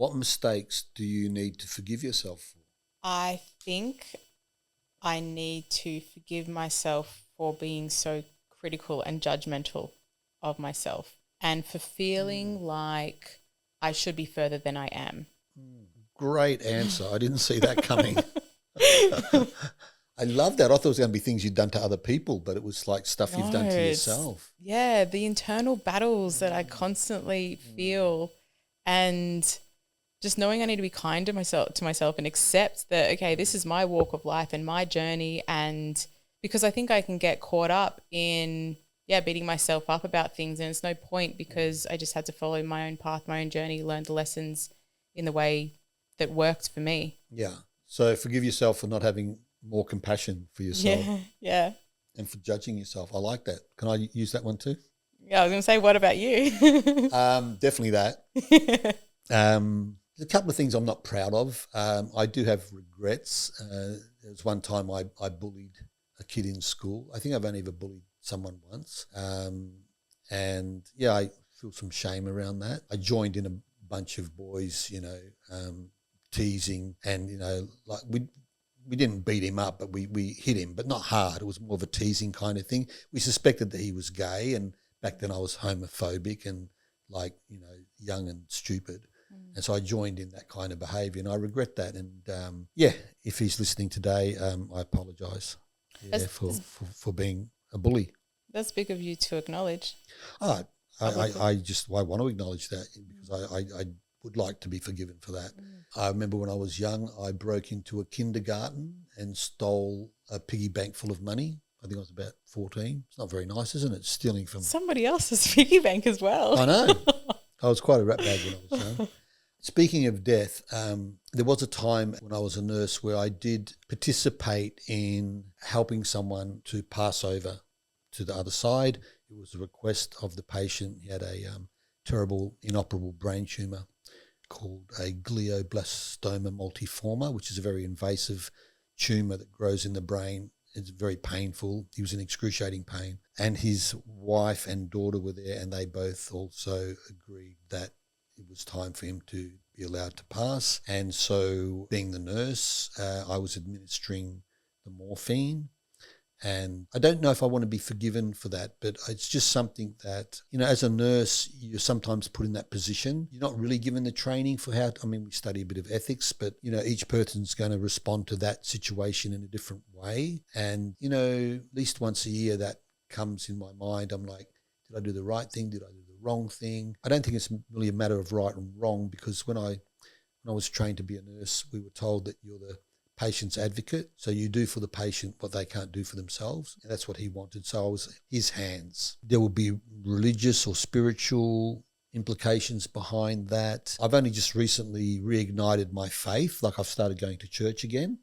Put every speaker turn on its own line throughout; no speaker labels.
What mistakes do you need to forgive yourself for?
I think I need to forgive myself for being so critical and judgmental of myself and for feeling like I should be further than I am.
Great answer. I didn't see that coming. I love that. I thought it was going to be things you'd done to other people, but it was like stuff you've done to yourself.
Yeah, the internal battles that I constantly feel, and just knowing I need to be kind to myself and accept that, okay, this is my walk of life and my journey. And because I think I can get caught up in, beating myself up about things, and it's no point because I just had to follow my own path, my own journey, learn the lessons in the way that worked for me.
Yeah. So forgive yourself for not having more compassion for yourself.
Yeah.
And for judging yourself. I like that. Can I use that one too?
Yeah, I was going to say, what about you?
Definitely that. There's a couple of things I'm not proud of. I do have regrets. There was one time I bullied a kid in school. I think I've only ever bullied someone once. And I feel some shame around that. I joined in a bunch of boys, teasing, and, like we didn't beat him up, but we hit him, but not hard. It was more of a teasing kind of thing. We suspected that he was gay, and back then I was homophobic and young and stupid. And so I joined in that kind of behaviour, and I regret that. And, if he's listening today, I apologise for being a bully.
That's big of you to acknowledge.
I want to acknowledge that because I would like to be forgiven for that. I remember when I was young, I broke into a kindergarten and stole a piggy bank full of money. I think I was about 14. It's not very nice, isn't it? Stealing from
somebody else's piggy bank as well.
I know. I was quite a ratbag when I was young. Speaking of death, there was a time when I was a nurse where I did participate in helping someone to pass over to the other side. It was a request of the patient. He had a terrible inoperable brain tumour called a glioblastoma multiforme, which is a very invasive tumour that grows in the brain. It's very painful. He was in excruciating pain. And his wife and daughter were there, and they both also agreed that it was time for him to be allowed to pass. And so, being the nurse, I was administering the morphine. And I don't know if I want to be forgiven for that, but it's just something that, as a nurse, you're sometimes put in that position. You're not really given the training for we study a bit of ethics, but, each person's going to respond to that situation in a different way. And, at least once a year that comes in my mind. I'm like, did I do the right thing? Did I do the wrong thing? I don't think it's really a matter of right and wrong, because when I was trained to be a nurse, we were told that you're the patient's advocate, so you do for the patient what they can't do for themselves, and that's what he wanted. So I was his hands. There will be religious or spiritual implications behind that. I've only just recently reignited my faith, like I've started going to church again,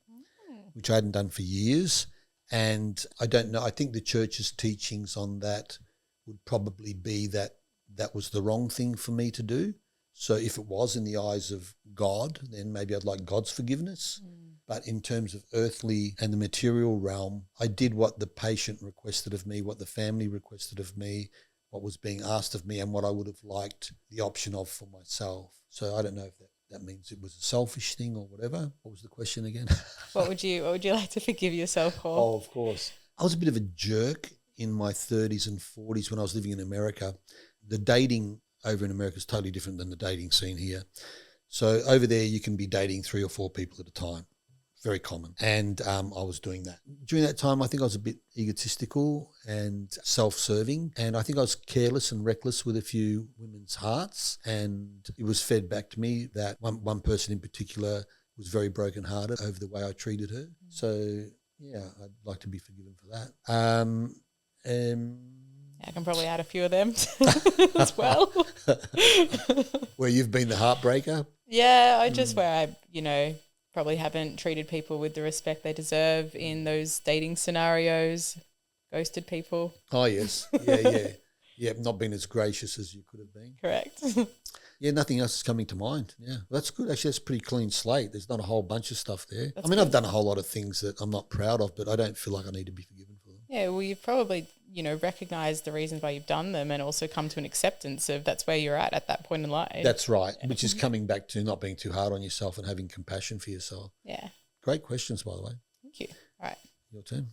which I hadn't done for years, and I don't know, I think the church's teachings on that would probably be that that was the wrong thing for me to do. So if it was in the eyes of God, then maybe I'd like God's forgiveness. But in terms of earthly and the material realm, I did what the patient requested of me, what the family requested of me, what was being asked of me, and what I would have liked the option of for myself. So I don't know if that means it was a selfish thing or whatever. What was the question again?
What would you like to forgive yourself for?
Oh, of course. I was a bit of a jerk in my 30s and 40s when I was living in America. The dating over in America is totally different than the dating scene here. So over there, you can be dating 3 or 4 people at a time. Very common. And I was doing that. During that time, I think I was a bit egotistical and self-serving. And I think I was careless and reckless with a few women's hearts. And it was fed back to me that one person in particular was very brokenhearted over the way I treated her. So, yeah, I'd like to be forgiven for that.
I can probably add a few of them as well.
Where you've been the heartbreaker?
Yeah, where I, probably haven't treated people with the respect they deserve in those dating scenarios, ghosted people.
Oh, yes. Yeah. Yeah, not been as gracious as you could have been.
Correct.
Yeah, nothing else is coming to mind. Yeah, well, that's good. Actually, that's a pretty clean slate. There's not a whole bunch of stuff there. I've done a whole lot of things that I'm not proud of, but I don't feel like I need to be forgiven for them.
Yeah, well, you've probably you know, recognize the reasons why you've done them and also come to an acceptance of that's where you're at that point in life.
That's right, which is coming back to not being too hard on yourself and having compassion for yourself.
Yeah.
Great questions, by the way.
Thank you. All right.
Your turn.